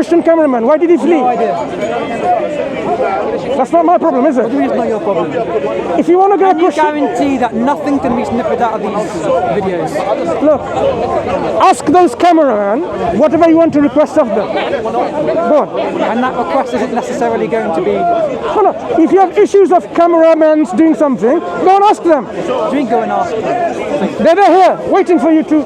Christian cameraman? Why did he flee? No idea. That's not my problem, is it? What do you mean it's not your problem? If you want to get a Can you Christian... guarantee that nothing can be snipped out of these videos? Look, ask those cameramen whatever you want to request of them. Go on. And that request isn't necessarily going to be... No. If you have issues of cameramen doing something, go and ask them. Do you go and ask them? They're here, waiting for you to...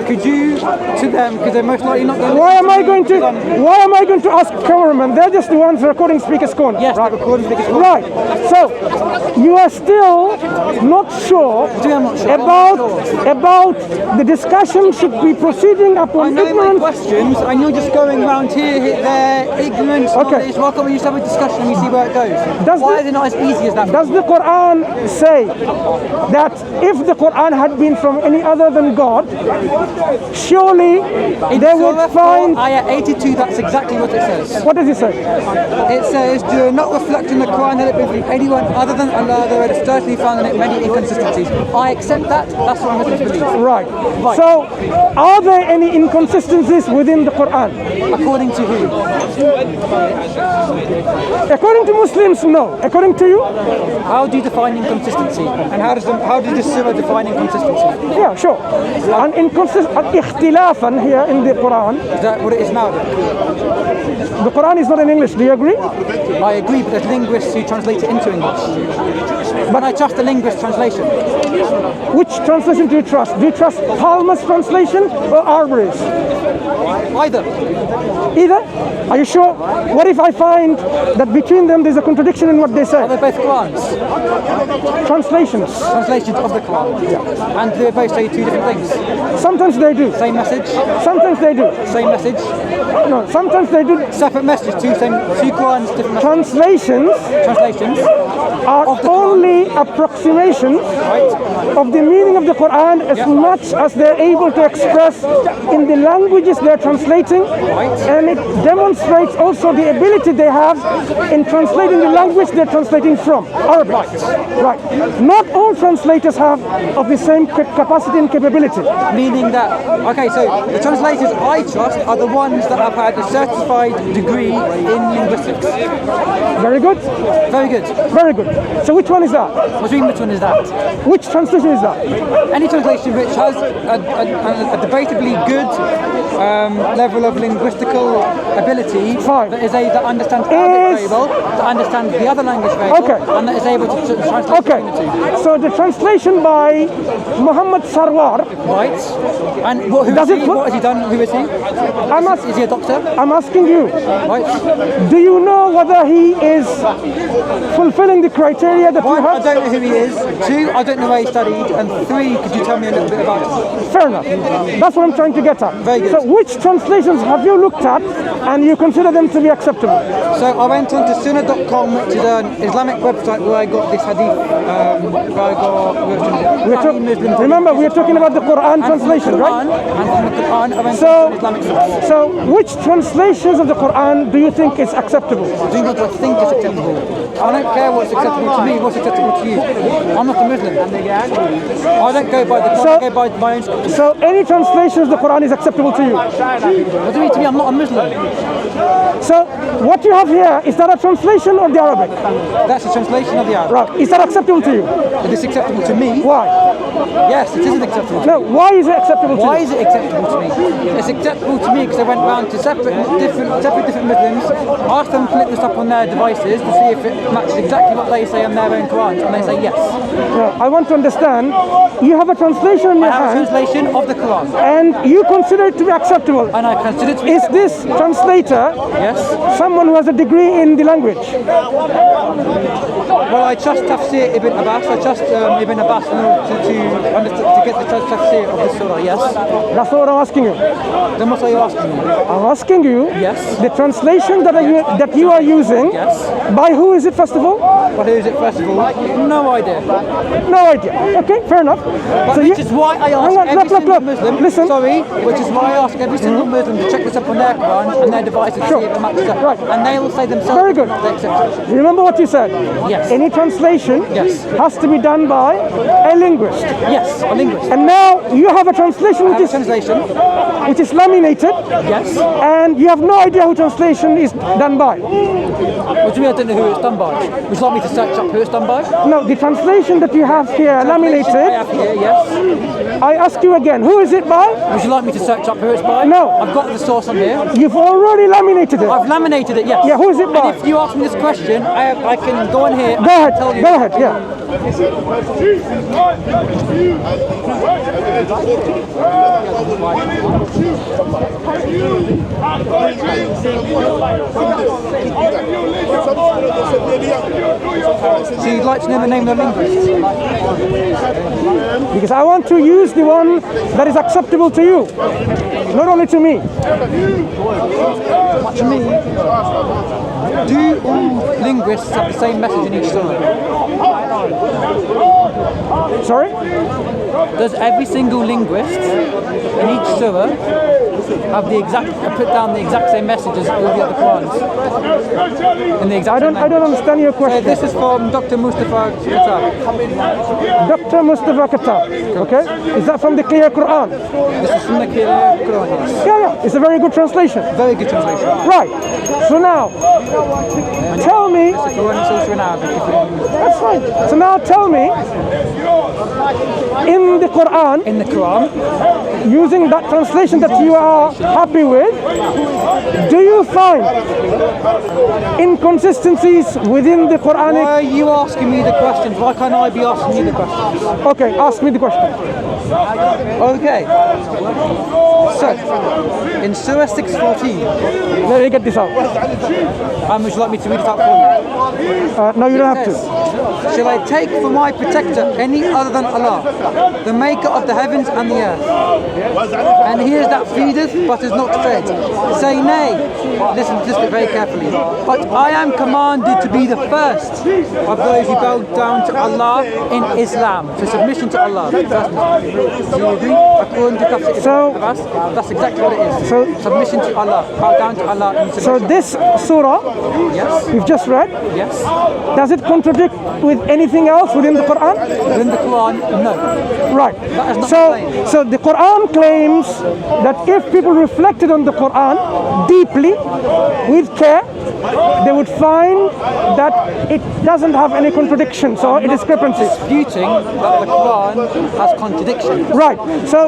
Could you, to them, because they're most likely not going to... Why am I going to ask cameramen? They're just the ones recording speakers cone. Yes, right. Recording speakers cone. Right. So, you are still not sure about the discussion should be proceeding upon ignorance. Questions, and you're just going around here, there, ignorance, knowledge. Why can't we just have a discussion and we see where it goes? Why is it not as easy as that? Does the Quran say that if the Quran had been from any other than God, surely they would find... Ayah 82, that's exactly what it says. What does it say? It says, do not reflect in the Quran that it be from anyone other than Allah, there is certainly found in it many inconsistencies. I accept that, that's what Muslims believe. Right. So, are there any inconsistencies within the Quran? According to who? According to Muslims, no. According to you? How do you define inconsistency? And how does the Surah define inconsistency? Yeah, sure. And ikhtilafan here in the Quran. Is that what it is now? The Quran is not in English, do you agree? I agree, but there's linguists who translate it into English. But I trust the linguist translation. Which translation do you trust? Do you trust Palmer's translation or Arbery's? Either. Either? Are you sure? What if I find that between them there's a contradiction in what they say? Are they both Qurans? Translations. Translations of the Quran. Yeah. And they both say two different things. Sometimes they do. Same message. Sometimes they do. Same message. No, sometimes they do. Separate messages. Two Qurans, different messages. Translations are only approximations of the meaning of the Quran as much as they're able to express in the languages they're translating, and it demonstrates also the ability they have in translating the language they're translating from, Arabic. Right. Not all translators have of the same capacity and capability. Meaning that, okay, so the translators I trust are the ones that have had a certified degree in linguistics. Very good. Very good. Very good. So which one is that? What do you mean which one is that? Which translation is that? Any translation which has a debatably good level of linguistical ability, that understands Arabic very well, that understands the other language very well, and that is able to translate between the two. So the translation by Muhammad Sarwar. Right. And what has he done? Who is he? Is he a doctor? I'm asking you. Right. Do you know whether he is fulfilling the criteria that you have? I don't know who he is. Two, I don't know where he studied. And three, could you tell me a little bit about him? Fair enough. That's what I'm trying to get at. Very good. So which translations have you looked at and you consider them to be acceptable? So I went on to sunnah.com, which is an Islamic website where I got this hadith, remember, we're talking about the Quran translation, right? And from the Quran, I went to Islamic source. So which translations of the Quran do you think is acceptable? Do you know what I think is acceptable? I don't care what's acceptable to me, what's acceptable to you. I'm not a Muslim. I don't go by the Quran, I go by my own. So any translation of the Quran is acceptable to you? What do you mean to me? I'm not a Muslim. So what you have here, is that a translation of the Arabic? That's a translation of the Arabic. Right. Is that acceptable to you? It is acceptable to me. Why? Yes, it isn't acceptable. No, why is it acceptable to you? Why is it acceptable to me? It's acceptable to me because I went round to separate different Muslims, asked them to look this up on their devices to see if it matches exactly what they say on their own Quran, and they say yes. I want to understand, you have a translation in your hand. I have a translation of the Quran. And you consider it to be acceptable. And I consider it to be Is this translator someone who has a degree in the language? Well, I trust Tafsir Ibn Abbas. I trust Ibn Abbas to get the tafsir of the surah, yes. That's what I'm asking you. Then what are you asking me? I'm asking you, yes, the translation that you are using, yes, by who is it first of all? By who is it first of all? No idea. No idea. Okay, fair enough. But which is why I ask every single Muslim, listen. Sorry, which is why I ask every single Muslim to check this up on their Quran and their devices to see if it matches up. Right. And they will say themselves, very good. They accept it. Remember what you said? Yes. Any translation has to be done by a linguist. Yes, a linguist. And now you have a translation which is... translation. which is laminated, Yes. and you have no idea who translation is done by. What do you mean I don't know who it's done by? Would you like me to search up who it's done by? No, the translation that you have here, I laminated, have here, yes. I ask you again, who is it by? Would you like me to search up who it's by? No. I've got the source on here. You've already laminated it. I've laminated it, yes. Yeah, who is it by? And if you ask me this question, I can go on here and Go ahead, tell you. go ahead, yeah. So you'd like to know the name of the linguist? Because I want to use the one that is acceptable to you, not only to me. To me, do all linguists have the same message in each surah? Sorry? Does every single linguist in each surah have the exact, put down the exact same message as all the other Qurans? In the exact same I don't understand your So question. this is from Dr. Mustafa Qatar. Dr. Mustafa Qatar, okay? Is that from the clear Quran? This is from the Quran, yes. Yeah, it's a very good translation. Very good translation. Right, so now, tell me, The Quran is also in Arabic. If you, that's fine. So now tell me, in the Quran, in the Quran, using that translation that you are happy with, do you find inconsistencies within the why Quranic? are you asking me the questions? Why can't I be asking you the questions? Okay, ask me the question. Okay. So, in Surah 6:14, Let me get this out. would you like me to read it out for you? No, you don't have to. Shall I take for my protector any other than Allah, the maker of the heavens and the earth? And he is that feedeth but is not fed. Say nay. Listen to this bit very carefully. But I am commanded to be the first of those who bow down to Allah in Islam. So submission to Allah. Do you agree? According to Tafsir So- Ibn Abbas, that's exactly what it is. So- submission to Allah. Bow down to Allah in So submission. this surah Yes. we've just read, Yes. does it contradict with anything else within the Quran? In the Quran, no. Right. That is not So, explained. so the Quran claims that if people reflected on the Quran deeply, with care, they would find that it doesn't have any contradictions or discrepancies. Disputing that the Quran has contradictions. Right. So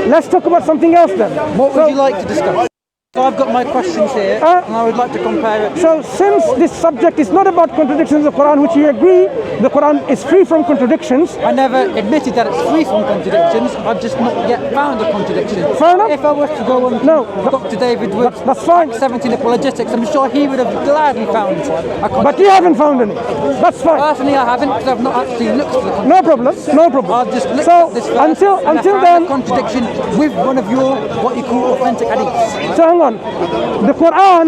let's talk about something else then. What would you like to discuss? So I've got my questions here, and I would like to compare it. So since this subject is not about contradictions of the Quran, which you agree the Quran is free from contradictions, I never admitted that it's free from contradictions. I've just not yet found a contradiction. Fair enough. If I was to go on No, Dr. David Wood's that's fine. 17 apologetics, I'm sure he would have gladly found a contradiction. but you haven't found any. That's fine. Personally, I haven't, because I've not actually looked for the contradiction. No problem. No problem. I've just looked So at this verse until and I found then, a contradiction with one of your, what you call authentic hadiths. so hang on. The Quran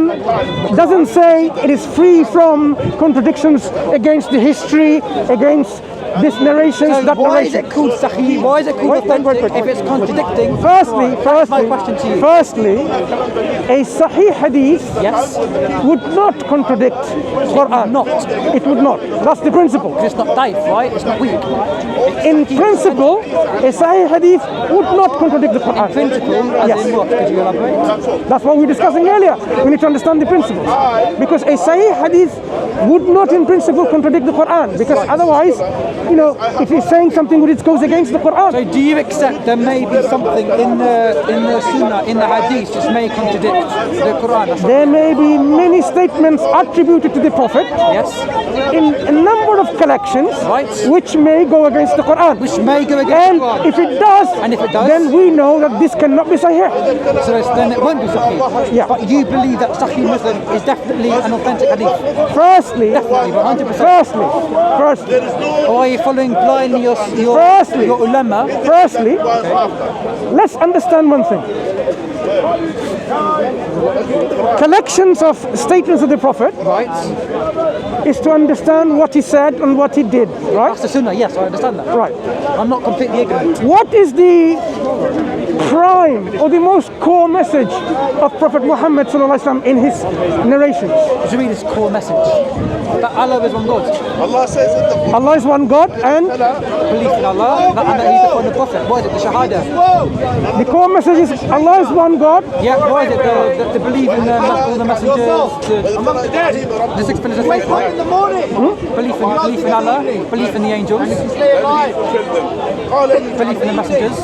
doesn't say it is free from contradictions against the history, against this narrations, So that why is narration. it called sahih? Why is it called authentic if it's contradicting? That's my question to you. Firstly, a Sahih hadith Yes, would not contradict Quran. not. It would not. That's the principle. It's not daif, right? It's not weak. In principle, a Sahih hadith would not contradict the Quran. Principle, as Yes. in what? Could you elaborate? That's what we were discussing earlier. We need to understand the principle. Because a Sahih hadith would not in principle contradict the Quran. Because otherwise, if he's saying something which goes against the Quran. So do you accept there may be something in the Sunnah, in the Hadith, which may contradict the Quran? That's There may be many statements attributed to the Prophet yes, in a number of collections Right. which may go against the Quran. which may go against And the Quran. if it does, And if it does? then we know that this cannot be Sahih. Then it won't be Sahih. Yeah. But you believe that Sahih Muslim is definitely an authentic Hadith. Firstly, Definitely, 100%. firstly, Or are you following blindly your Firstly. ulama? firstly, let's understand one thing. Collections of statements of the Prophet Right? is to understand what he said and what he did, right? That's the Sunnah, yes, I understand that. Right. I'm not completely ignorant. What is the prime or the most core message of Prophet Muhammad in his narrations? What do you mean his core message? That Allah is one God. Allah says in the Allah is one God and Belief in Allah and that He's the final prophet. What is it? The Shahada. the core message is Allah is one God. Yeah, what is it? The belief in all the messengers, the six pillars of faith, right? Belief in Allah, belief in the angels, belief in the messengers,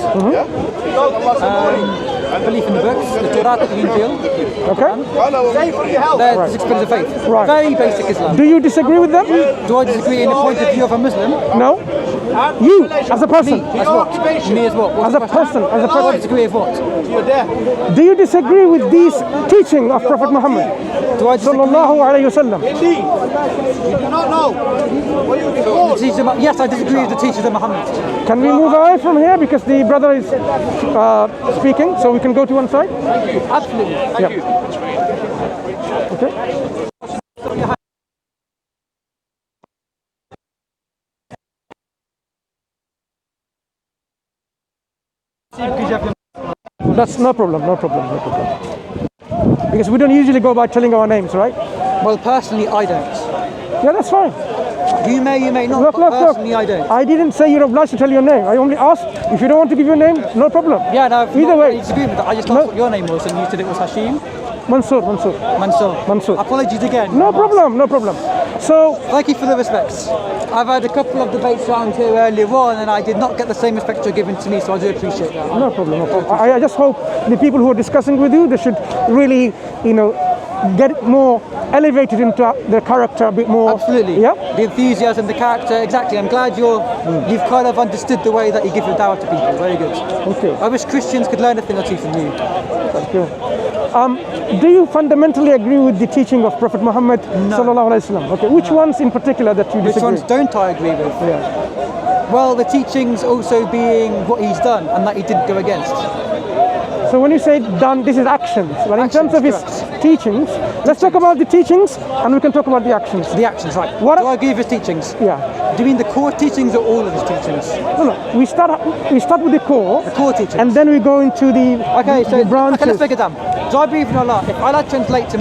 belief in the books, the Torah, the Injil. Okay. They're the six pillars of faith. Right. Very basic Islam. Do you disagree with them? Do I disagree in the point of view of a Muslim? No. You as a person. As what? Me as what? As a person. As a Do I person. disagree with what? Do you disagree with these teaching of Prophet Muhammad? Do I disagree? Sallallahu alayhi wasallam. Yes, I disagree with the teachings of Muhammad. Can we move away from here because the brother is speaking, so we can go to one side? Absolutely. Yeah. Okay. That's no problem. Because we don't usually go by telling our names, right? Well, personally, I don't. Yeah, that's fine. You may not, Look. but personally, I don't. I didn't say you're obliged to tell your name. I only asked if you don't want to give your name, no problem. Yeah, no, Either way. I disagree with that. I just asked what your name was, and you said it was Hashim. Mansur. Mansur. Apologies again. No problem. So, Thank you for the respects. I've had a couple of debates around here earlier on, and I did not get the same respect you're giving to me, so I do appreciate that. no problem. I just hope the people who are discussing with you, they should really, get more elevated into their character a bit more. Absolutely. Yeah? The enthusiasm, the character, exactly. I'm glad you've kind of understood the way that you give your dawah to people. Very good. Okay. I wish Christians could learn a thing or two from you. Thank you. Do you fundamentally agree with the teaching of Prophet Muhammad sallallahu alaihi wasallam? Okay. Which ones in particular that you Which disagree? ones don't I agree with? Yeah. Well, the teachings also being what he's done and that he didn't go against. So when you say done, this is actions. But in terms of his teachings, let's talk about the teachings and we can talk about the actions. The actions, right. What- Do I agree with his teachings? Yeah. Do you mean the core teachings or all of his teachings? No. We start with the core. The core teachings. And then we go into the branches. Okay, let's break it down. Do I believe in Allah? If Allah translates to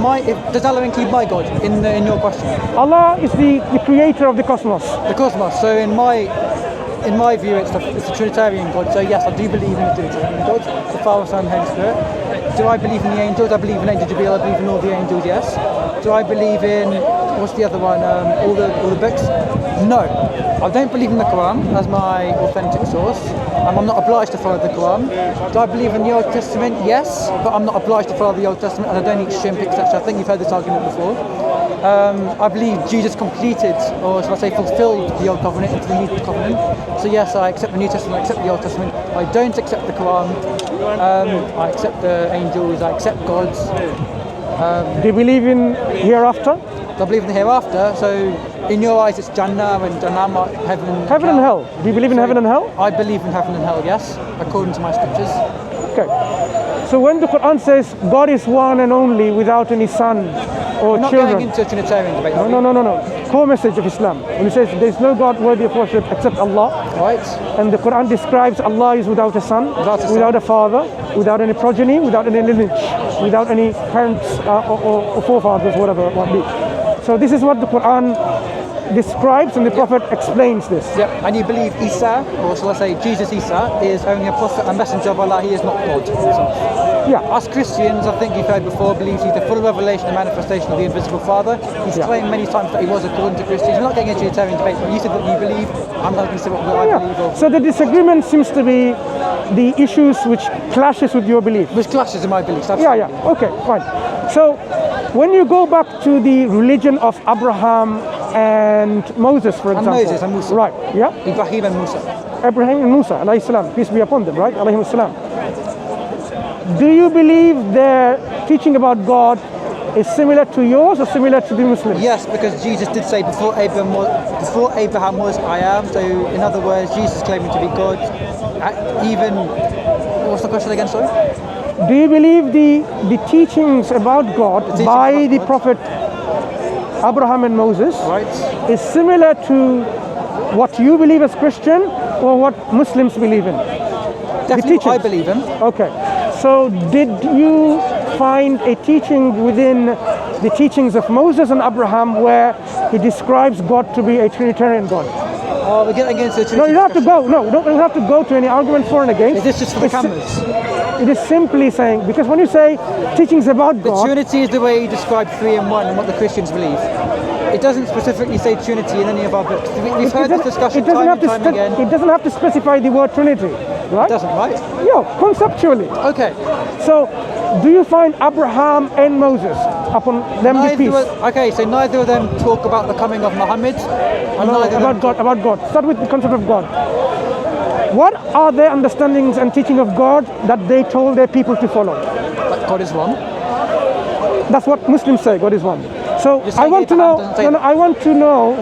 does Allah include my God in your question? Allah is the creator of the cosmos. The cosmos. So in my view, it's the Trinitarian God. So yes, I do believe in the Trinitarian God, the Father, Son, and Holy Spirit. Do I believe in the angels? I believe in Angel Jibreel. I believe in all the angels. Yes. Do I believe in what's the other one? All the books? No. I don't believe in the Quran as my authentic source. I'm not obliged to follow the Quran. Do I believe in the Old Testament? Yes, but I'm not obliged to follow the Old Testament, and I don't eat shrimp, etc. I think you've heard this argument before. I believe Jesus completed, or shall I say fulfilled, the Old Covenant into the New Covenant. So yes, I accept the New Testament, I accept the Old Testament. I don't accept the Quran. I accept the angels, I accept gods. Do you believe in hereafter? I believe in the hereafter, so in your eyes it's Jannah and Jahannam, heaven Heaven and hell. Do you believe in heaven and hell? I believe in heaven and hell, yes, according to my scriptures. Okay. So when the Quran says God is one and only without any son or We're not children. going into a Trinitarian debate. No. Core message of Islam. When it says there is no God worthy of worship except Allah. Right? And the Quran describes Allah is without a son, without a father, without any progeny, without any lineage, without any parents or forefathers, whatever it might be. So this is what the Quran describes and the Prophet explains this. Yeah, and you believe Isa, or shall I say Jesus Isa, is only a prophet, a messenger of Allah, he is not God himself. Yeah. Us Christians, I think you've heard before, believes he's the full revelation and manifestation of the invisible Father. He's claimed many times that he was according to Christians. We're not getting into a Trinitarian debate, but you said what you believe, I'm not going to say what I believe. Or So the disagreement seems to be the issues which clashes with your belief. which clashes in my beliefs, absolutely. Yeah. Okay, fine. So when you go back to the religion of Abraham and Moses, for example. Moses and Musa. Right, yeah. Ibrahim and Musa. Abraham and Musa, alayhi salam, peace be upon them, right? Alayhi salam. Do you believe their teaching about God is similar to yours or similar to the Muslims? Yes, because Jesus did say before Abraham was, I am. So in other words, Jesus claiming to be God. Even, what's the question again, sorry? Do you believe the teachings about God by the Prophet Abraham and Moses is similar to what you believe as Christian or what Muslims believe in? Definitely what I believe in. Okay. So did you find a teaching within the teachings of Moses and Abraham where he describes God to be a Trinitarian God? Oh, we're getting into the No, you don't have to go. No, you don't have to go to any argument for and against. Is this just for the cameras? It is simply saying, because when you say teachings about God... The Trinity is the way you describe 3 in 1 and what the Christians believe. It doesn't specifically say Trinity in any of our books. We've heard this discussion time and time again. It doesn't have to specify the word Trinity, right? It doesn't, right? Yeah, conceptually. Okay. So, do you find Abraham and Moses, upon them be peace? Okay, so neither of them talk about the coming of Muhammad? No, about God. Start with the concept of God. What are their understandings and teaching of God that they told their people to follow? That God is one. That's what Muslims say, God is one. So I want to know, I want to know,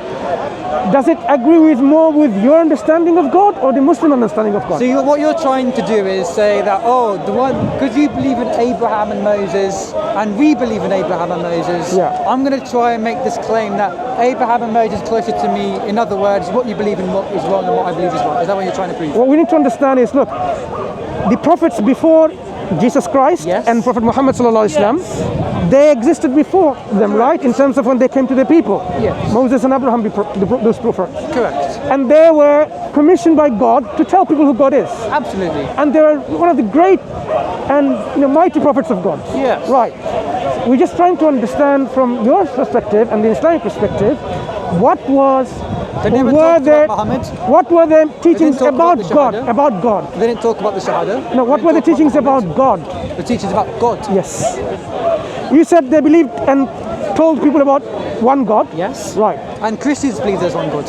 does it agree with more with your understanding of God or the Muslim understanding of God? So what you're trying to do is say that, because you believe in Abraham and Moses, and we believe in Abraham and Moses, I'm going to try and make this claim that Abraham and Moses is closer to me. In other words, what you believe in what is wrong and what I believe is wrong. Is that what you're trying to prove? What we need to understand is, look, the prophets before Jesus Christ and Prophet Muhammad sallallahu alaihi wasallam, they existed before them, right? In terms of when they came to the people. Yes. Moses and Abraham, those prophets. Correct. And they were commissioned by God to tell people who God is. Absolutely. And they were one of the great and mighty prophets of God. Yes. Right. We're just trying to understand from your perspective and the Islamic perspective, what were their teachings about God? About God. They didn't talk about the Shahada. No, what were the teachings about God? The teachings about God. Yes. You said they believed and told people about one God. Yes. Right. And Christians believe there's one God.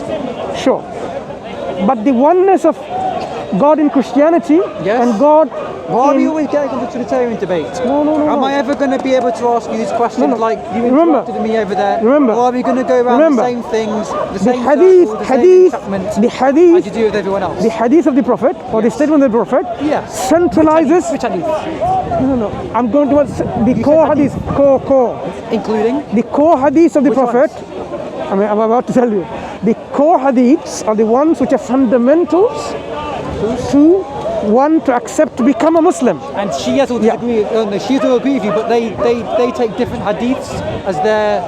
Sure. But the oneness of God in Christianity and God. Why are we always getting into Trinitarian debate? No. Am I ever going to be able to ask you these questions like you interrupted me over there? Remember. Or are we going to go around the same things, the same hadith, the hadith, as you do with everyone else? The hadith of the Prophet, or the statement of the Prophet, centralizes. Which hadith? No. I'm going to the core hadith. Core. Including? The core hadiths of the Prophet. I'm about to tell you. The core hadiths are the ones which are fundamentals to one to accept to become a Muslim. And Shias will disagree. Shias will agree with you, but they take different hadiths as their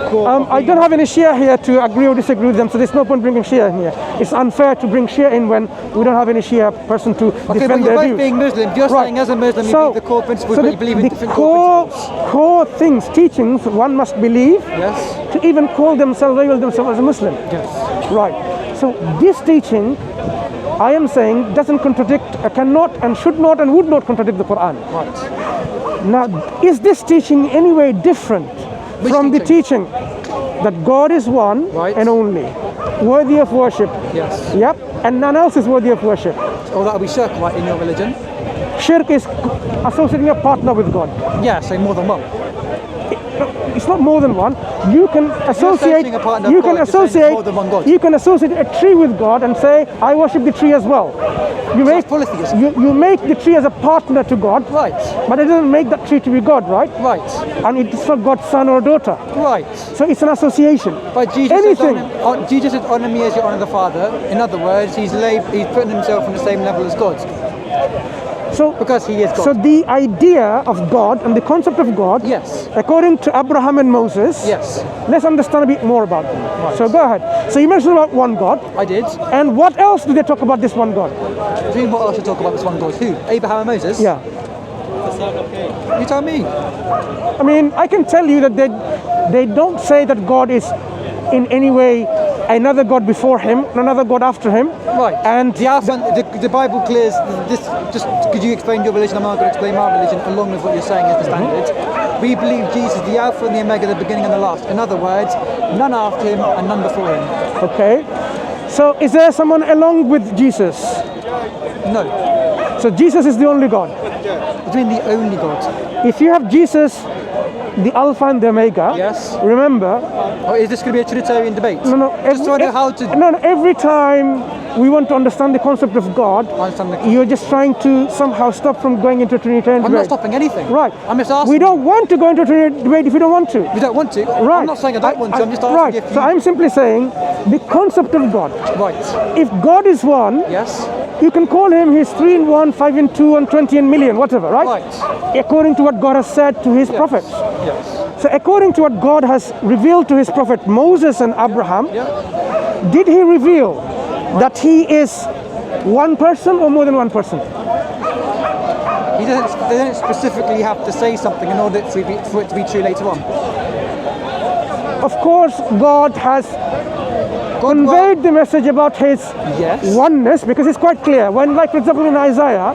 core. I don't have any Shia here to agree or disagree with them, so there's no point bringing Shia in here. It's unfair to bring Shia in when we don't have any Shia person to defend their views. Okay, but you're both being Muslim. You're saying as a Muslim you believe the core principles, but you believe in different core things, teachings, one must believe to even call themselves, label themselves as a Muslim. Yes. Right. So this teaching, I am saying, doesn't contradict, cannot and should not and would not contradict the Quran. Right. Now, is this teaching in any way different from the teaching that God is one and only, worthy of worship? Yes. Yep. And none else is worthy of worship. Oh, that will be shirk, right, in your religion? Shirk is associating a partner with God. Yeah, so more than one. It's not more than one. You can associate. You can associate a tree with God and say, "I worship the tree as well." You make the tree as a partner to God. Right. But it doesn't make that tree to be God, right? Right. And it's not God's son or daughter. Right. So it's an association. But Jesus said, "Honor me as you honor the Father." In other words, he's putting himself on the same level as God. So, because he is God. So the idea of God and the concept of God, according to Abraham and Moses, let's understand a bit more about them. Right. So go ahead. So you mentioned about one God. I did. And what else do they talk about this one God? What else to talk about this one God? Who? Abraham and Moses? Yeah. You tell me. I mean, I can tell you that they don't say that God is in any way another God before him, another God after him. Right. And the Bible clears this. Just could you explain your religion? I'm not going to explain my religion along with what you're saying is the standard. We believe Jesus is the Alpha and the Omega, the beginning and the last. In other words, none after him and none before him. Okay. So is there someone along with Jesus? No. So Jesus is the only God? What do you mean the only God? If you have Jesus, the Alpha and the Omega, remember... Oh, is this going to be a Trinitarian debate? No. Just to know how to... No, every time we want to understand the concept of God, you're just trying to somehow stop from going into Trinitarian I'm debate. not stopping anything. Right. I'm just asking. We don't want to go into Trinitarian debate if you don't want to. You don't want to? Right. I'm not saying I don't want to, I'm just asking right. if you... So I'm simply saying the concept of God. Right. If God is one, yes, you can call him his 3 in 1, 5 in 2, and 20 in million, whatever, right? Right. According to what God has said to his prophets. Yes. So according to what God has revealed to his prophet Moses and Abraham, did he reveal that he is one person or more than one person? They don't specifically have to say something in order for it to be true later on. Of course, God has conveyed the message about his oneness, because it's quite clear. When, like for example, in Isaiah,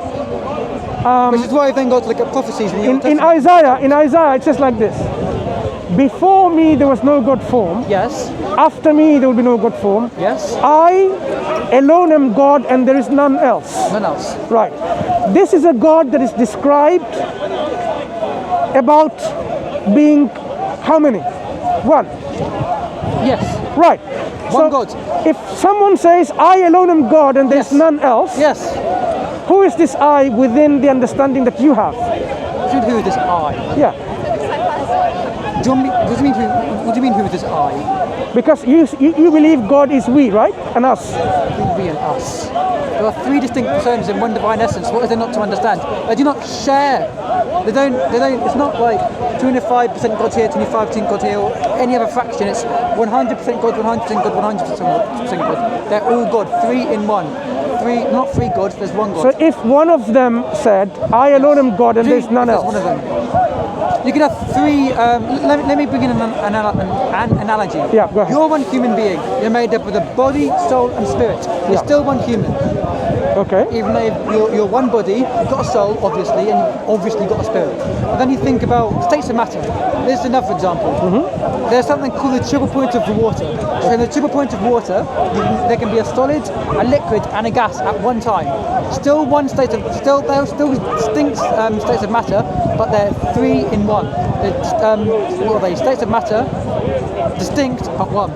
which is why I then got to look at prophecies in Isaiah, it says like this: before me there was no God form. Yes. After me there will be no God form. Yes. I alone am God, and there is none else. None else. Right. This is a God that is described about being how many? One. Yes. Right. One God. If someone says, I alone am God and there's none else, who is this I within the understanding that you have? Who is this I? Yeah. What do you mean who is this I? Because you believe God is we, right? And us. We and us. There are 3 distinct personas in one divine essence. What is there not to understand? They do not share. They don't, it's not like 25% God here, 25% God here, or any other fraction. It's 100% God, 100% God, 100% God. They're all God, 3 in 1. Not 3 gods, there's 1 God. So if one of them said, I alone am God and there's none else. One of them. You can have 3, let me bring in an analogy. Yeah, go ahead. You're one human being. You're made up with a body, soul and spirit. You're still one human. Okay. Even though you're one body, you've got a soul, obviously, and you've obviously got a spirit. But then you think about states of matter. This is another example. There's something called the triple point of the water. So in the triple point of water, there can be a solid, a liquid, and a gas at one time. Still one state of, they're still distinct states of matter, but they're 3 in 1. What are they? States of matter, distinct, but 1.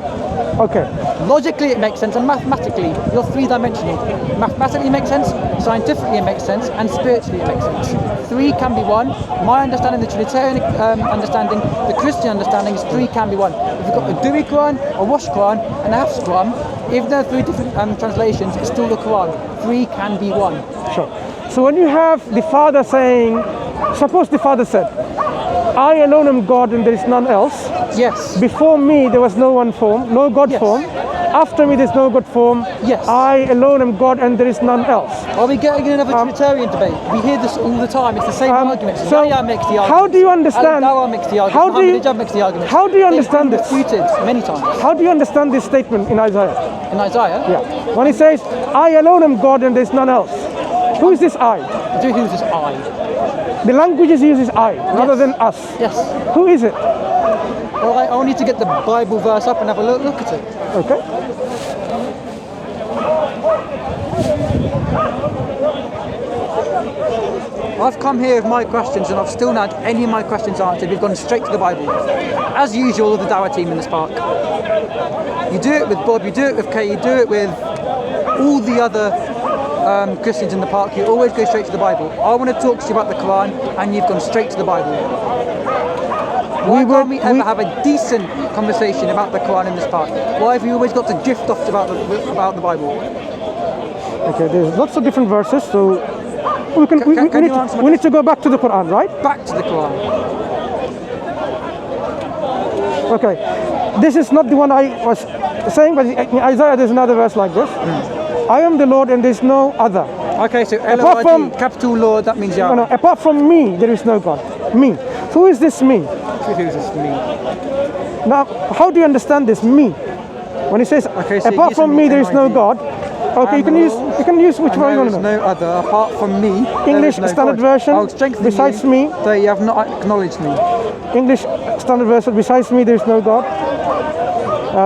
Okay. Logically it makes sense, and mathematically you're 3-dimensional. Mathematically it makes sense, scientifically it makes sense, and spiritually it makes sense. 3 can be 1. My understanding, the Trinitarian understanding, the Christian understanding is 3 can be 1. If you've got a Dewey Quran, a Wash Quran, and a Hafs Quran, if there are 3 different translations, it's still the Quran. 3 can be 1. Sure. So when you have the Father saying, suppose the Father said, I alone am God and there is none else. Yes. Before me there was no one form, no God form. After me there's no God form. Yes. I alone am God and there is none else. Are we getting in another Trinitarian debate? We hear this all the time. It's the same argument. So Yahya makes the argument. How do you understand? Al-Dawa makes the argument. Ahmadiyya makes the argument. How do you understand this? Refuted many times. How do you understand this statement in Isaiah? In Isaiah? Yeah. When he says, I alone am God and there is none else. Who is this I? Who is this I? The languages uses I rather than us. Yes. Who is it? Well, I'll need to get the Bible verse up and have a look at it. Okay. I've come here with my questions and I've still not had any of my questions answered. We've gone straight to the Bible. As usual with the Dawah team in this park. You do it with Bob, you do it with Kay, you do it with all the other Christians in the park. You always go straight to the Bible. I want to talk to you about the Quran and you've gone straight to the Bible. Why can't we ever have a decent conversation about the Quran in this park? Why have you always got to drift off about the Bible? Okay, there's lots of different verses, so we need to go back to the Quran, right? Back to the Quran. Okay, this is not the one I was saying, but in Isaiah there's another verse like this. I am the Lord and there's no other. Okay, so L-O-R-D, capital Lord, that means Yahweh. No, apart from me, there is no God. Me. Who is this me? Who is this me? Now, how do you understand this me? When he says, so apart from me, there is no God. Okay, you can use which one you want to know. There is no other apart from me. English Standard Version. Besides me, they have not acknowledged me. English Standard Version. Besides me, there is no God.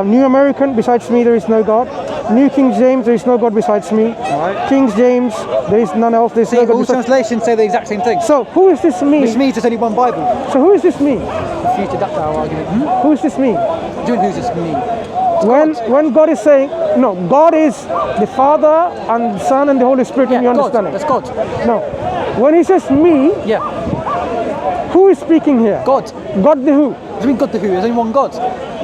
New American. Besides me, there is no God. New King James, there is no God besides me. Right. King James, there is none else. There is no God all translations say the exact same thing. So who is this me? Which means there's only one Bible. So who is this me? Refuted that argument. Who is this me? Who's this me? When God is saying, no, God is the Father and the Son and the Holy Spirit in your understanding. That's God. No. When he says me, who is speaking here? God. God the who? What do you mean God the who? There's only one God.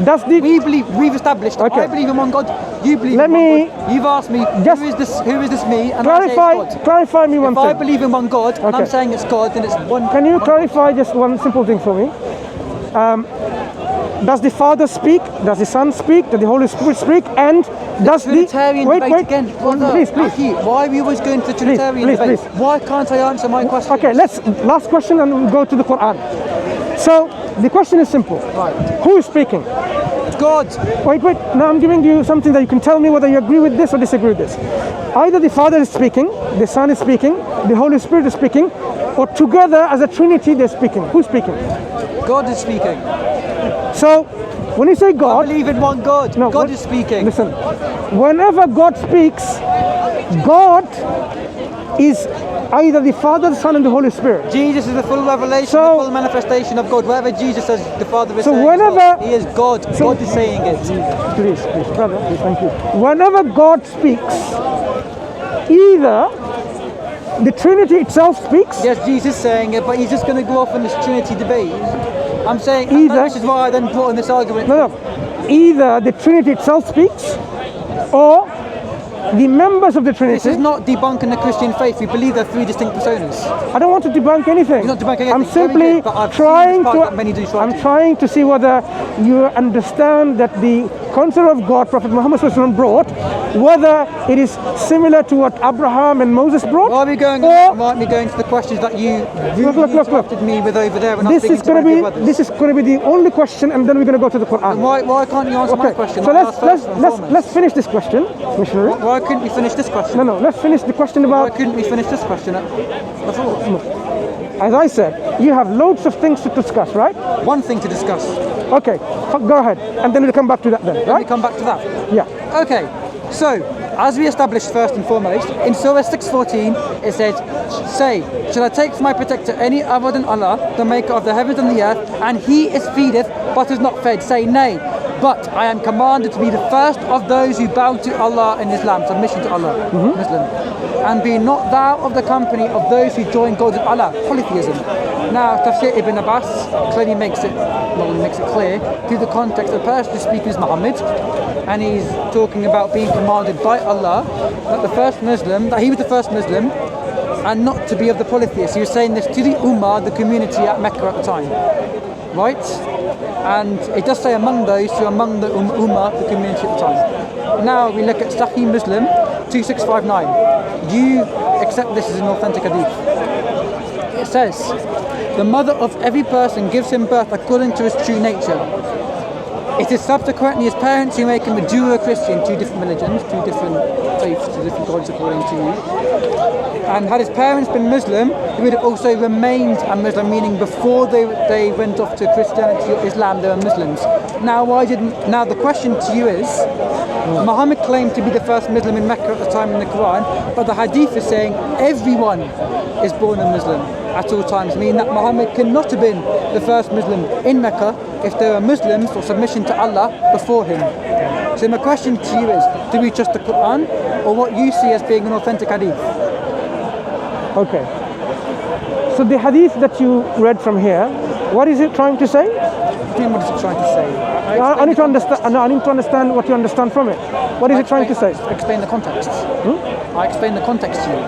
We've established that I believe in one God, you believe in one God. You've asked me, who is this me? And I say it's God. Clarify me one thing. If I believe in one God, and I'm saying it's God, then it's one. Can you clarify just one simple thing for me? Does the Father speak? Does the Son speak? Does the Holy Spirit speak? And does the Trinitarian debate again? Please. Why are we always going to the Trinitarian debate? Please. Why can't I answer my question? Okay, last question and we'll go to the Quran. So the question is simple. Right. Who is speaking? God. Wait. Now I'm giving you something that you can tell me whether you agree with this or disagree with this. Either the Father is speaking, the Son is speaking, the Holy Spirit is speaking, or together as a Trinity they're speaking. Who's speaking? God is speaking. So when you say God, I believe in one God. No, God is speaking. Listen, whenever God speaks, God is either the Father, the Son, and the Holy Spirit. Jesus is the full revelation, the full manifestation of God. Whatever Jesus says, the Father is saying. Whenever He is God. God is saying it. Please, brother, please, thank you. Whenever God speaks, either the Trinity itself speaks. Yes, Jesus is saying it, but he's just going to go off on this Trinity debate. I'm saying, this is why I then brought in this argument. No. Either the Trinity itself speaks, or the members of the Trinity. This is not debunking the Christian faith. We believe there are three distinct personas. I don't want to debunk anything. You're not debunking anything. I'm simply trying to see whether you understand that the concept of God Prophet Muhammad brought, whether it is similar to what Abraham and Moses brought. Why are we going to the questions that you interrupted me with over there? This is going to be the only question, and then we're going to go to the Quran. Why can't you answer my question? So let's finish this question, missionary. Why couldn't we finish this question? No, let's finish the question about... Why couldn't we finish this question? That's all. As I said, you have loads of things to discuss, right? One thing to discuss. Okay, go ahead, and then we'll come back to that then, right? We come back to that? Yeah. Okay, so, as we established first and foremost, in Surah 6:14, it says, say, shall I take for my protector any other than Allah, the maker of the heavens and the earth, and he is feedeth, but is not fed? Say, nay. But I am commanded to be the first of those who bow to Allah in Islam, submission to Allah, Muslim. And be not thou of the company of those who join God with Allah, polytheism. Now, Tafsir Ibn Abbas clearly makes it clear through the context the person who's speaking is Muhammad, and he's talking about being commanded by Allah that he was the first Muslim, and not to be of the polytheists. He was saying this to the Ummah, the community at Mecca at the time, right? And it does say among those who are among the Ummah, the community at the time. Now we look at Sahih Muslim 2659. Do you accept this as an authentic hadith? It says, the mother of every person gives him birth according to his true nature. It is subsequently his parents who make him a Jew or a Christian, two different religions, two different faiths, two different gods according to you. And had his parents been Muslim, he would have also remained a Muslim, meaning before they went off to Christianity or Islam, they were Muslims. Now the question to you is, Muhammad claimed to be the first Muslim in Mecca at the time in the Quran, but the hadith is saying everyone is born a Muslim at all times, meaning that Muhammad cannot have been the first Muslim in Mecca if there were Muslims or submission to Allah before him. So my question to you is, do we trust the Quran or what you see as being an authentic hadith? Okay. So the hadith that you read from here, what is it trying to say? What is it trying to say? I need to understand. I need to understand what you understand from it. What is it trying to say? Explain the context. I explain the context to you.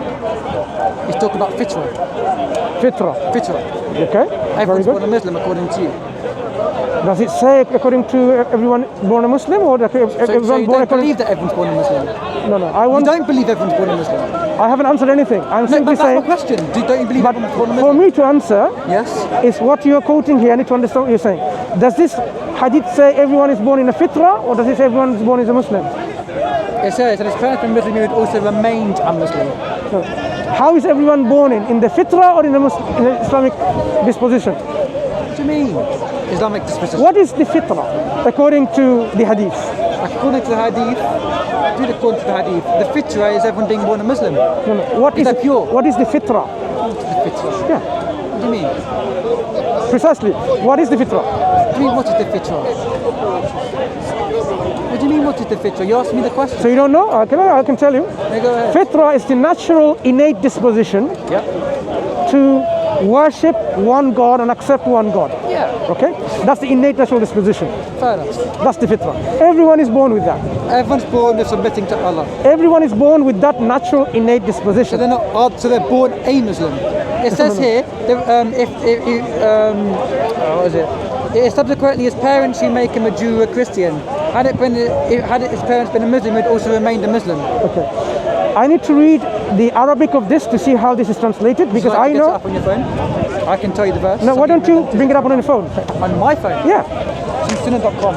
He's talking about fitra. Fitra. Okay. Everyone's born a Muslim according to you. Does it say according to everyone born a Muslim, or that everyone born believe that everyone's born a Muslim? No. You don't believe everyone's born a Muslim? I haven't answered anything. I'm simply saying. That's my question. Don't you believe everyone's born a Muslim? For me to answer, yes, is what you're quoting here. I need to understand what you're saying. Does this hadith say everyone is born in a fitra, or does it say everyone is born as a Muslim? It says that his parents been Muslim, he would also remained a Muslim. So, how is everyone born in the fitra or in the Islamic disposition? What do you mean? Islamic disposition. What is the fitra according to the hadith? According to the hadith, the fitra is everyone being born a Muslim. No. What is pure? What is the fitra? The fitra. Yeah. What do you mean? Precisely. What is the fitra? What do you mean? What is the fitra? What do do you mean, what is the fitra? You asked me the question. So you don't know? I can tell you. Yeah, go ahead. Fitra is the natural innate disposition to worship one God and accept one God. Yeah. Okay? That's the innate natural disposition. Fair enough. That's the fitra. Everyone is born with that. Everyone's born with submitting to Allah. Everyone is born with that natural innate disposition. So they're born a Muslim. It says here, what is it? It is subsequently his parents who make him a Jew or a Christian. Had his parents been a Muslim, he'd also remained a Muslim. Okay. I need to read the Arabic of this to see how this is translated, because I know. Get it up on your phone? I can tell you the verse. No, why don't you bring it up on your phone? On my phone? Yeah. Sunnah.com.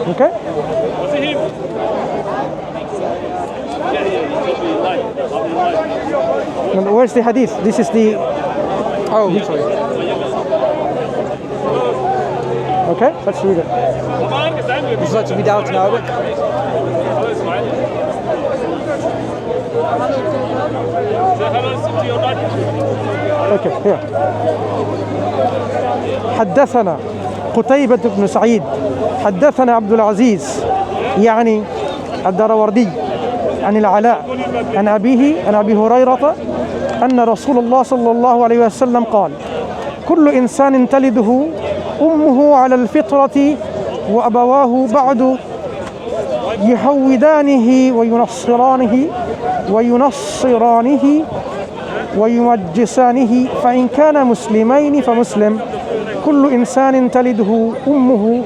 Okay. And where's the hadith? This is the. Oh, sorry. Okay, let's read it. Would you like to read out in Arabic? Okay, here. حدثنا قتيبة بن سعيد حدثنا عبد العزيز يعني الدراوردي عن العلاء عن أبيه عن أبي هريرة أن رسول الله صلى الله عليه وسلم قال: كل إنسان تلده أمه على الفطرة وأبواه بعد يهودانه وينصرانه ويمجسانه فإن كان مسلمين فمسلم. كل إنسان تلده أمه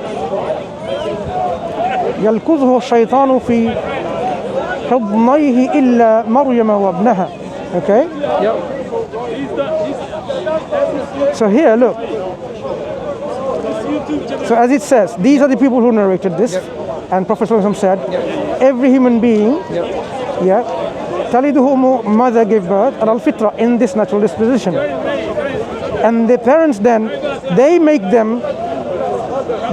يلكظه الشيطان في حضنيه إلا مريم وابنها. Okay? Yep. So here, look. So as it says, these are the people who narrated this. Yep. And Prophet ﷺ said, every human being, taliduhu mother gave birth, and al-fitra, in this natural disposition. And the parents then, they make them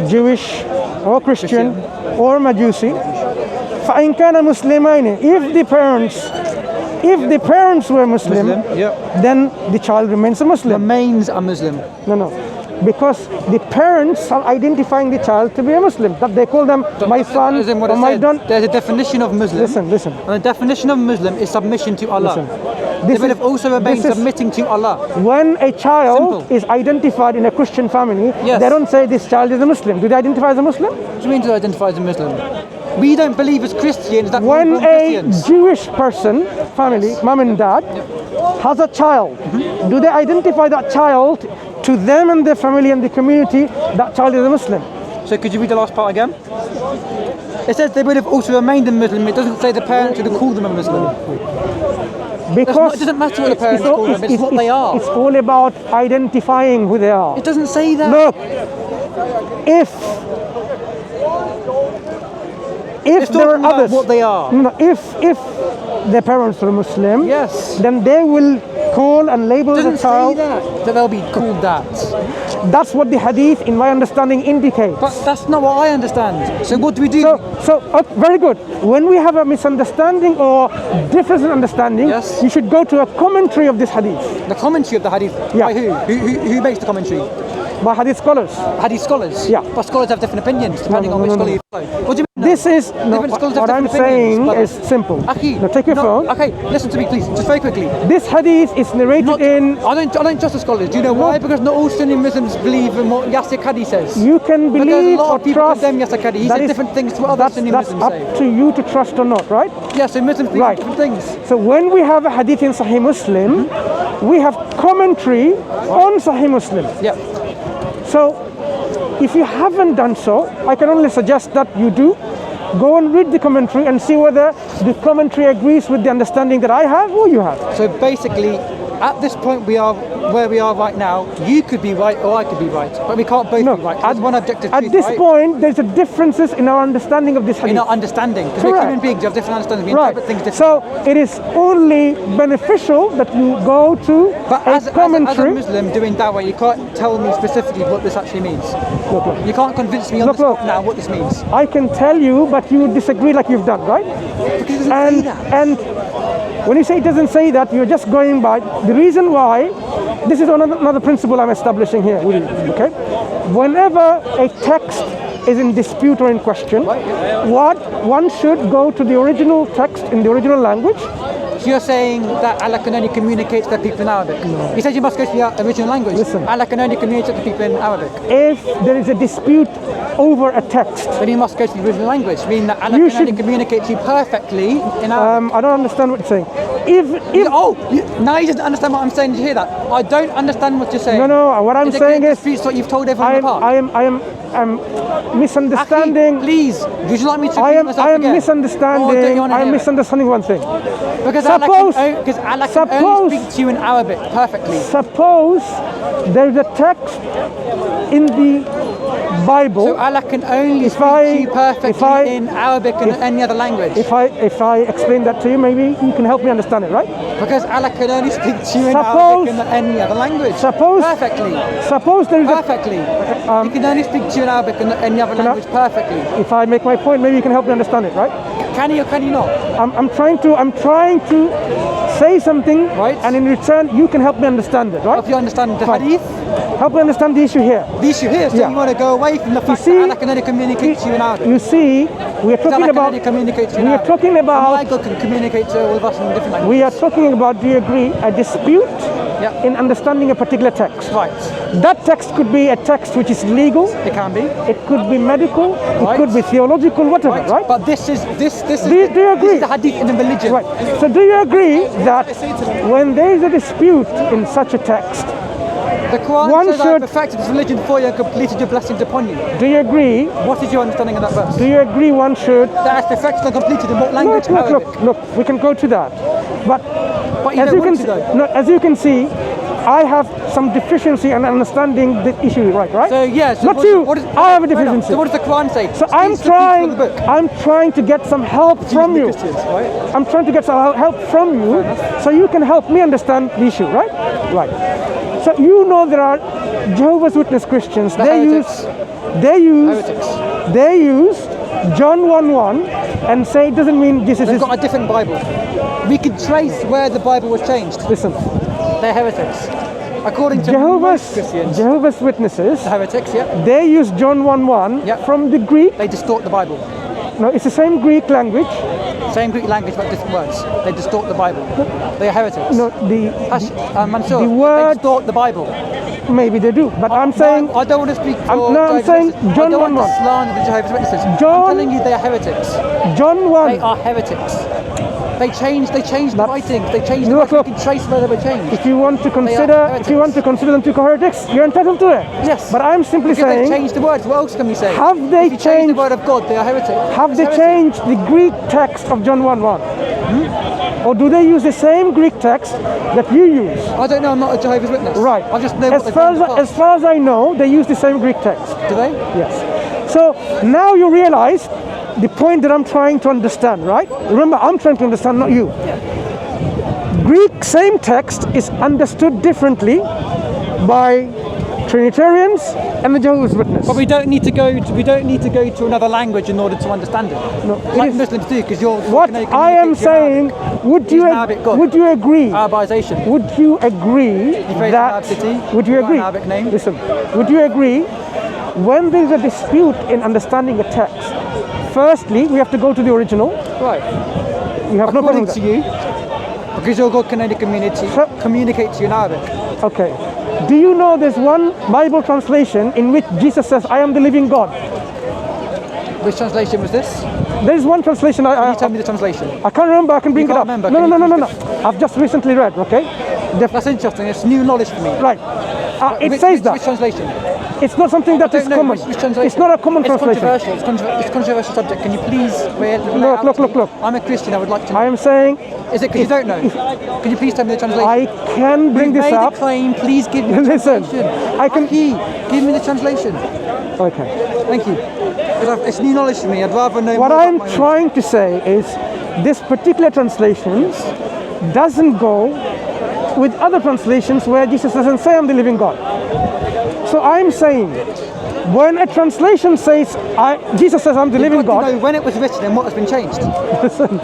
Jewish or Christian or Majusi. فَإِنْ كَانَ مُسْلِمَيْنِ, if the parents were Muslim, then the child remains a Muslim. Remains a Muslim. No. Because the parents are identifying the child to be a Muslim. That they call them my son or my daughter. There's a definition of Muslim. Listen. And the definition of Muslim is submission to Allah. They will have also remained submitting to Allah. When a child is identified in a Christian family, they don't say this child is a Muslim. Do they identify as a Muslim? What do you mean to identify as a Muslim? We don't believe as Christians that when we're Christians. A Jewish person, family, mom and dad, has a child, do they identify that child to them and their family and the community, that child is a Muslim? So could you read the last part again? It says they would have also remained a Muslim. It doesn't say the parents would have called them a Muslim. Because it doesn't matter what the parents call them, it's what they are. It's all about identifying who they are. It doesn't say that. Look, if there are others, what they are. If their parents are Muslim, then they will call and label the child. That they'll be called that. That's what the hadith, in my understanding, indicates. But that's not what I understand. So what do we do? So very good. When we have a misunderstanding or difference in understanding, you should go to a commentary of this hadith. The commentary of the hadith? By who? Who makes the commentary? By hadith scholars. Hadith scholars? Yeah. But scholars have different opinions depending on which scholar you follow. What do you mean? This is, what I'm saying is simple. Now take your phone. Okay, listen to me please, just very quickly. This hadith is narrated in... I don't trust the scholars. Do you know why? Because not all Sunni Muslims believe in what Yasir Qadi says. You can believe or trust... Condemn Yasir Qadi. He said different things to what other Sunni Muslims say. That's up to you to trust or not, right? Yeah, so Muslims believe different things. So when we have a hadith in Sahih Muslim, we have commentary on Sahih Muslim. Yeah. So, if you haven't done so, I can only suggest that you do. Go and read the commentary and see whether the commentary agrees with the understanding that I have or you have. So basically, at this point we are where we are right now, you could be right or I could be right, but we can't both be right. There's one objective truth, at this right? point, there's a differences in our understanding of this hadith. In our understanding, because we're human beings, we have different understandings, we interpret things differently. So it is only beneficial that you go to commentary. As a Muslim doing dawah, you can't tell me specifically what this actually means. Look. You can't convince me on the spot now what this means. I can tell you, but you disagree like you've done, right? Because it doesn't say that. And when you say it doesn't say that, you're just going by the reason why. This is another principle I'm establishing here. Okay, whenever a text is in dispute or in question, one should go to the original text in the original language. So you're saying that Allah can only communicate to the people in Arabic? No. He says you must go to the original language. Listen. Allah can only communicate to the people in Arabic. If there is a dispute over a text, then you must go to the original language, meaning that Allah can only communicate to you perfectly in Arabic. I don't understand what you're saying. Now you doesn't understand what I'm saying. Did you hear that? I don't understand what you're saying. No. What I'm saying is, what you've told everyone in the past. I am misunderstanding. Akhi, please, would you like me to repeat myself I am again? misunderstanding. I am misunderstanding one thing. Because Allah can only speak to you in Arabic perfectly. Suppose there is a text in the Bible. So Allah can only speak to you perfectly in Arabic and any other language. If I explain that to you, maybe you can help me understand it, right? Because Allah can only speak to you in Arabic and any other language. Perfectly. Suppose there is perfectly. He can only speak to you in Arabic and any other language perfectly. If I make my point, maybe you can help me understand it, right? Can he or can he not? I'm trying to say something, right? And in return, you can help me understand it, right? Help you understand the hadith? Help me understand the issue here. The issue here, so you want to go away from the fact that Allah can only communicate to you in Arabic. You see, we are talking about. God can communicate to all of us in different languages. We are talking about, do you agree, a dispute in understanding a particular text. Right. That text could be a text which is legal. It can be. It could be medical. It could be theological, whatever. Right. But this is do you agree? This is the hadith in the religion. Right. So do you agree that when there is a dispute in such a text, the Quran says, I have perfected this religion for you and completed your blessings upon you. Do you agree? What is your understanding of that verse? Do you agree one should? That is perfected and completed in what language? Look, we can go to that. But you as, don't want to though. As you can see, I have some deficiency in understanding the issue, right? So yes. Not you. I have a deficiency. So what does the Quran say? So I'm trying to get some help from you. I'm trying to get some help from you, so you can help me understand the issue, right? Right. So you know there are Jehovah's Witness Christians. They use John 1:1 and say it doesn't mean Jesus They've got a different Bible. We can trace where the Bible was changed. Listen. They're heretics. According to Jehovah's Witnesses, heretics, they use John 1:1 from the Greek. They distort the Bible. No, it's the same Greek language. Same Greek language, but different words. They distort the Bible. They are heretics. No, Mansur, the word, they distort the Bible. Maybe they do, but I'm saying. I don't want to speak for I'm saying John 1:1. I don't want to slander the Jehovah's Witnesses. I'm telling you they are heretics. John 1. They are heretics. They changed the writings. They changed the writings. You can trace where they were changed. If you want to consider them to be heretics, you're entitled to it. Yes. But I'm simply saying. They changed the words. What else can we say? Have they if you change the word of God? They are heretics. Have they changed the Greek text of John 1:1? Or do they use the same Greek text that you use? I don't know. I'm not a Jehovah's Witness. Right. I just know as far as I know, they use the same Greek text. Do they? Yes. So now you realize the point that I'm trying to understand, right? Remember, I'm trying to understand, not you. Yeah. Greek, same text, is understood differently by Trinitarians and the Jehovah's Witnesses. But we don't need to go to another language in order to understand it. No, like Muslims do, because you're. What I am saying, would you agree? Arabization. Would you agree that? Would you agree? Arabic name. Listen. Would you agree? When there is a dispute in understanding a text, firstly, we have to go to the original. Right. You have no problem with that. According to you, because your God can only communicate to you in Arabic. Okay. Do you know there's one Bible translation in which Jesus says, I am the living God? Which translation was this? There's one translation. Can you tell me the translation? I can't remember. I can bring it up. Remember. No. I've just recently read, okay? That's interesting. It's new knowledge for me. Right. It says that. Which translation? It's not something that is common. It's not a common translation. It's controversial subject. Can you please Look. I'm a Christian. I would like to know. I am saying... Is it because you don't know? Can you please tell me the translation? I can bring this up. Made the claim. Please give me the Listen, translation. I can... Give me the translation. Okay. Thank you. Because it's new knowledge to me. I'd rather know what more I'm about trying to say is this particular translation doesn't go with other translations where Jesus doesn't say I'm the living God. So I'm saying when a translation says Jesus says I'm the living God. You know when it was written and what has been changed.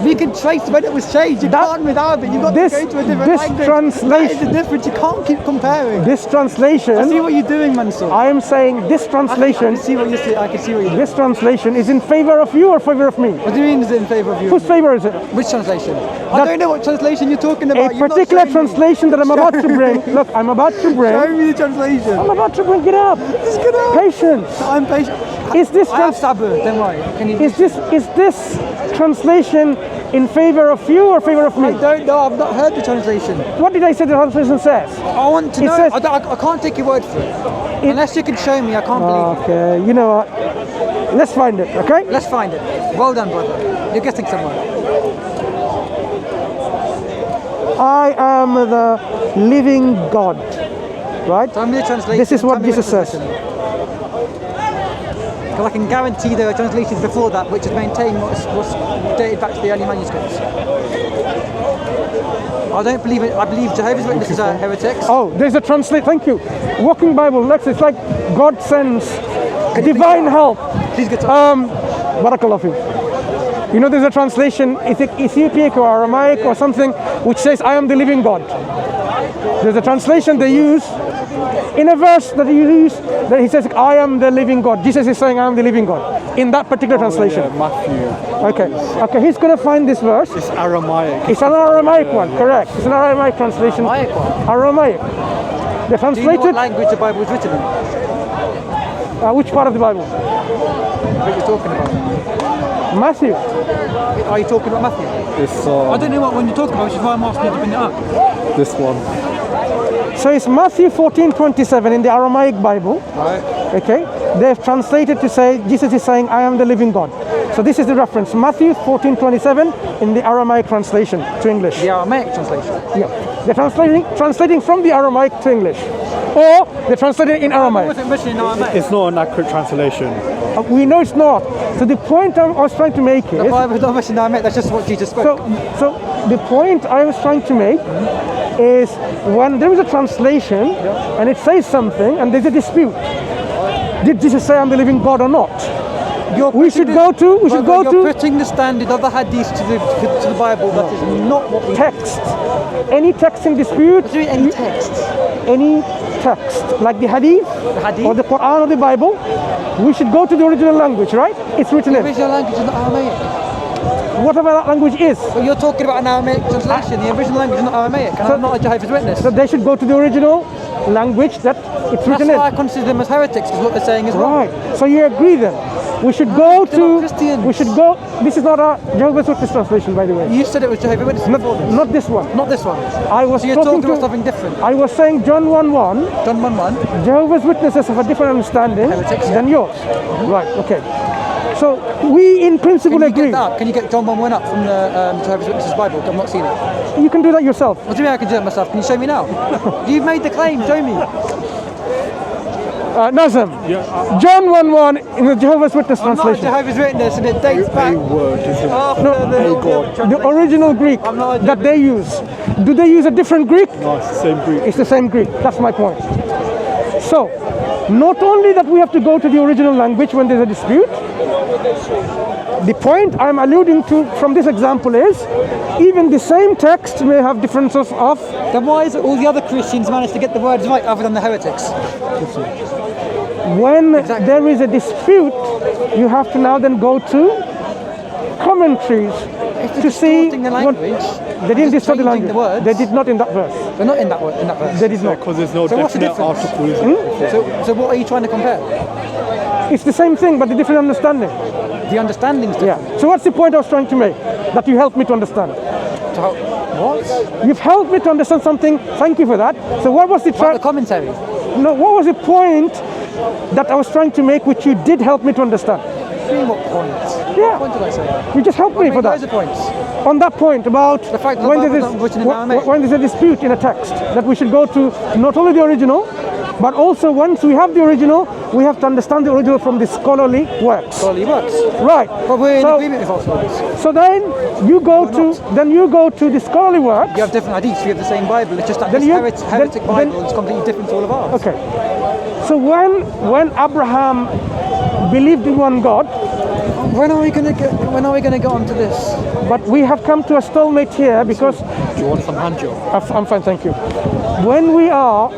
We can trace when it was changed. You can't with Arabic. You've got to go to a different language. Translation, that is the difference. You can't keep comparing. This translation. I see what you're doing, Mansur. I am saying this translation. I can see what you're saying. I can see what you're doing. This translation is in favor of you or favor of me? What do you mean is it in favor of you? Whose favor is it? Which translation? I don't know what translation you're talking about. A particular translation that I'm about to bring. Look, I'm about to bring. Show me the translation. I'm about to bring it up. Just get up. Patience. I'm patient. Is this I have sabr, don't worry. Is this translation in favor of you or favor of me? I don't know. I've not heard the translation. What did I say the translation says? I want to know. I can't take your word for it. Unless you can show me, I can't believe it. Okay, you know what? Let's find it, okay? Let's find it. Well done, brother. You're getting somewhere. I am the living God. Right? Tell me the translation. This is what Jesus says. Because I can guarantee there are translations before that which has maintained what's dated back to the early manuscripts. I don't believe it. I believe Jehovah's Witnesses are heretics. Oh, there's a translate. Thank you. Walking Bible, Lex. It's like God sends divine help. Please get Barakallah fiik. You know, there's a translation, Ethiopic or Aramaic or something, which says, I am the living God. There's a translation they use in a verse that you use that he says, I am the living God. Jesus is saying, I am the living God. In that particular translation. Yeah, Matthew. Okay, he's going to find this verse. It's Aramaic. It's an Aramaic one, correct. It's an Aramaic translation. Aramaic one? Aramaic. The translated. Do you know what language the Bible was written in? Which part of the Bible? What are you talking about? Matthew. Are you talking about Matthew? It's I don't know what one you're talking about, which is why I'm asking you to bring it up. this one. So it's Matthew 14:27 in the Aramaic Bible. Right. Okay. They've translated to say, Jesus is saying, I am the living God. So this is the reference. Matthew 14:27 in the Aramaic translation to English. The Aramaic translation? Yeah. They're translating from the Aramaic to English. Or they're translating in Aramaic. It wasn't written in Aramaic. It's not an accurate translation. We know it's not. So the point I was trying to make is... The Bible is not written in Aramaic, that's just what Jesus spoke. So the point I was trying to make is when there is a translation and it says something and there's a dispute. Did Jesus say I'm the living God or not? We should go to... You're putting the standard of the Hadith to the Bible. That is not what we... Text. Any text in dispute... What do you mean, any text? Any text, like the Hadith, or the Quran or the Bible, we should go to the original language, right? It's written in. The original language is not Aramaic. Whatever that language is. But you're talking about an Aramaic translation. The original language is not Aramaic, and I'm not a Jehovah's Witness. So they should go to the original language that it's written in. That's why I consider them as heretics, because what they're saying is wrong. Right. So you agree then? We should go to... Christians. We should go... This is not a Jehovah's Witness translation, by the way. You said it was Jehovah's Witnesses before this. Not this one. Not this one. I was so you're talking about something different. I was saying John 1:1. John 1:1. Jehovah's Witnesses have a different understanding Heretics, than yours. Right, okay. So we in principle agree. Can you get John 1:1 up from the Jehovah's Witnesses Bible? I've not seen it. You can do that yourself. What do you mean I can do it myself? Can you show me now? You've made the claim, show me. Nazem, John 1:1 in the Jehovah's Witness translation. I'm not a Jehovah's Witness and it dates back the original Greek that they use. Do they use a different Greek? No, it's the same Greek. It's the same Greek. That's my point. So, not only that we have to go to the original language when there's a dispute, the point I'm alluding to from this example is even the same text may have differences of... Then why is it all the other Christians manage to get the words right other than the heretics? When there is a dispute, you have to now then go to commentaries to see the language. They didn't distort the language. The words. They did not in that verse. They're not in that verse. They did not. Because there's no So what's the definite difference? article, is it? So what are you trying to compare? It's the same thing, but the different understanding. The understanding's different. Yeah. So what's the point I was trying to make? That you helped me to understand. What? You've helped me to understand something. Thank you for that. So what was the the commentary? No, what was the point that I was trying to make, which you did help me to understand. What point? Yeah. What point did I say? You just helped me for that. Those are points. On that point about The fact that when, the there is, Bible's not written in Aramaic. when there's a dispute in a text, that we should go to not only the original, but also once we have the original, we have to understand the original from the scholarly works. Scholarly works. Right. But we're in agreement with our scholars. So then you go to the scholarly works. You have different hadiths, we have the same Bible. It's just that Then this you- heretic then- Bible is completely different to all of ours. Okay. So when Abraham believed in one God, When are we gonna get onto this? but we have come to a stalemate here because Do you want some hand job? I'm fine, thank you. When we are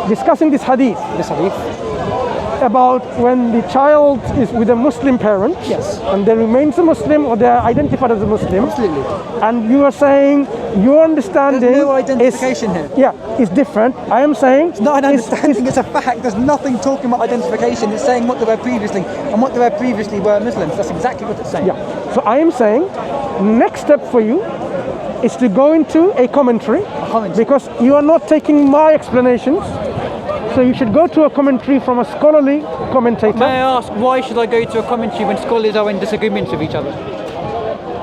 discussing this hadith This hadith? about when the child is with a Muslim parent, Yes. and they remains a Muslim or they are identified as a Muslim, Absolutely. and you are saying your understanding There's no identification here. is different. I am saying It's not an understanding, it's a fact. There's nothing talking about identification. It's saying what they were previously, and what they were previously were Muslims. That's exactly what it's saying. yeah. So I am saying next step for you is to go into a commentary, commentary. because you are not taking my explanations. So you should go to a commentary from a scholarly commentator. May I ask, why should I go to a commentary when scholars are in disagreement with each other?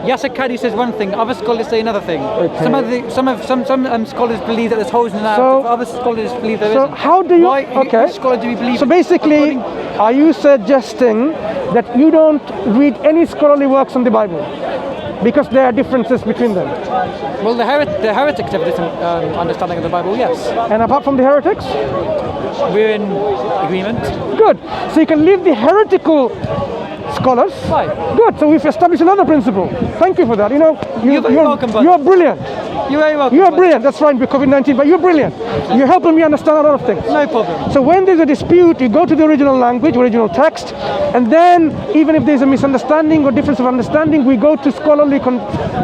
Yasser Qadi says one thing, other scholars say another thing. Okay. Some scholars believe that there's holes in the narrative, other scholars believe there So isn't. how do you? Why, Okay. Which scholar do we believe So in? basically, are you suggesting that you don't read any scholarly works on the Bible because there are differences between them? Well, the heretics have a different understanding of the Bible, yes. And apart from the heretics, We're in agreement. good. So you can leave the heretical scholars. Right. Good. So we've established another principle. Thank you for that. You know, You're very welcome, brother. you're brilliant. You're very welcome. You're brother. brilliant. That's right with COVID-19, but you're brilliant. You're helping me understand a lot of things. No problem. So when there's a dispute, you go to the original language, original text, and then even if there's a misunderstanding or difference of understanding, we go to scholarly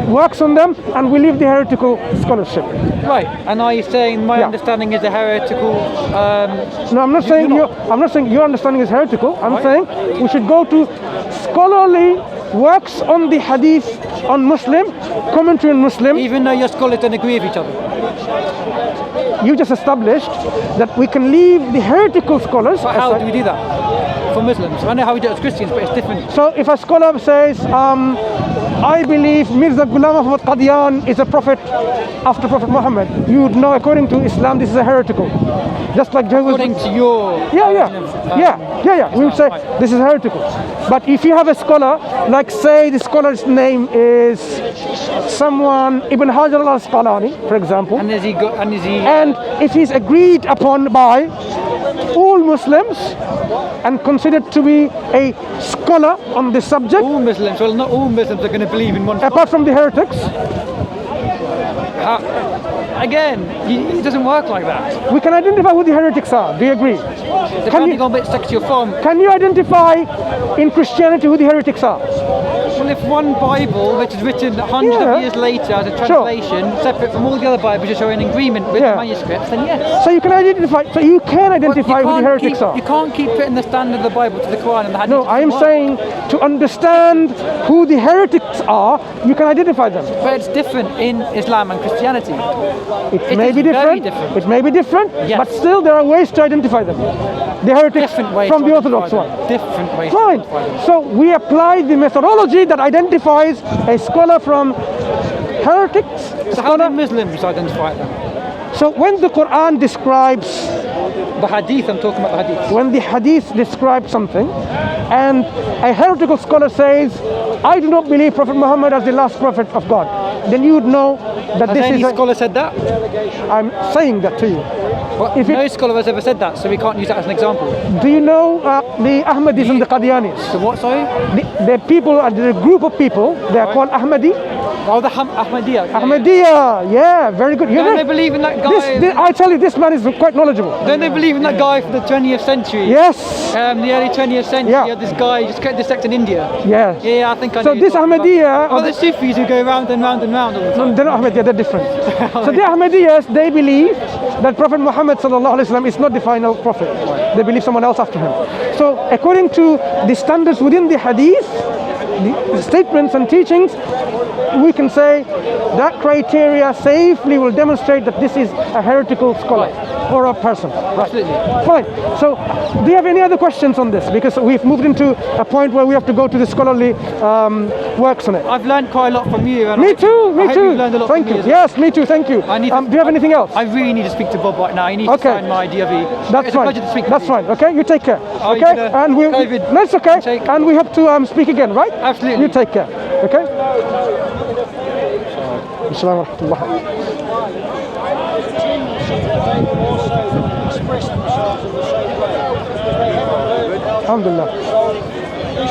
works on them, and we leave the heretical scholarship. Right. And are you saying my Yeah. understanding is a heretical? No, I'm not saying I'm not saying your understanding is heretical. I'm saying we should go to scholarly works on the hadith on Muslim, commentary on Muslim. Even though your scholars don't agree with each other. You just established that we can leave the heretical scholars. But how aside. do we do that? For Muslims. I know how we do it as Christians, but it's different. So if a scholar says, I believe Mirza Ghulam Ahmad Qadian is a prophet after Prophet Muhammad, you would know according to Islam this is a heretical. Just like Jehovah's According to your Yeah. We would say right. this is heretical. But if you have a scholar, like say the scholar's name is someone Ibn Hajar al-Asqalani, for example, and is he and if he's agreed upon by all Muslims and considered to be a scholar on this subject, all Muslims? Well, not all Muslims are going to believe in one. apart from the heretics, Again, it doesn't work like that. we can identify who the heretics are. Do you agree? Depending on which sect you're from. Can you identify in Christianity who the heretics are? Well, if one Bible, which is written hundreds Yeah. of years later as a translation, separate from all the other Bibles, are showing agreement with Yeah. the manuscripts, then yes. So you can identify. So you can identify who the heretics are. You can't keep putting the standard of the Bible to the Quran and the Hadith. No, I am Why? saying to understand who the heretics are, you can identify them. But it's different in Islam and Christianity. It may is be very different. different. It may be different, Yes. but still there are ways to identify them. The heretics Different ways from to the Orthodox identify one. them. Different ways to Fine. identify them. So we apply the methodology that identifies a scholar from heretics. So how do Muslims identify them? So when the Quran describes, The Hadith, I'm talking about the Hadith. when the Hadith describes something, and a heretical scholar says, I do not believe Prophet Muhammad as the last prophet of God, then you would know that Has this any is. scholar said that? I'm saying that to you. Well, If no it- scholar has ever said that, so we can't use that as an example. Do you know the Ahmadis and the Qadianis? So what, sorry? The people, the group of people, they are called Ahmadi. Oh, the Ahmadiyya. Ahmadiyya, yeah, very good. Don't they believe in that guy? I tell you, this man is quite knowledgeable. Don't they believe in that guy from the 20th century? Yes, The early 20th century, Yeah. you had this guy just created this sect in India. yes. Yeah, I think I know. So who this you're talking about. Ahmadiyya, Oh, the Sufis who go round and round and round all the time. no, they're not Ahmadiyya, they're different. So the Ahmadiyyas, they believe that Prophet Muhammad sallallahu alaihi wasallam is not the final prophet. They believe someone else after him. So according to the standards within the Hadith, the statements and teachings, we can say that criteria safely will demonstrate that this is a heretical scholar or a person. Absolutely. Fine. So, do you have any other questions on this? Because we've moved into a point where we have to go to the scholarly works on it. I've learned quite a lot from you. And Me too. I hope you've learned a lot Thank from you. me as well. Yes, me too. Thank you. Do you have anything else? I really need to speak to Bob right now. He needs to sign my DOV. That's it's fine. a pleasure to speak That's with fine. Okay, you take care. Oh, Okay, and we. COVID That's okay. handshake. And we have to speak again, right? Absolutely. You take care. Okay. Assalamu alaikum. Alhamdulillah.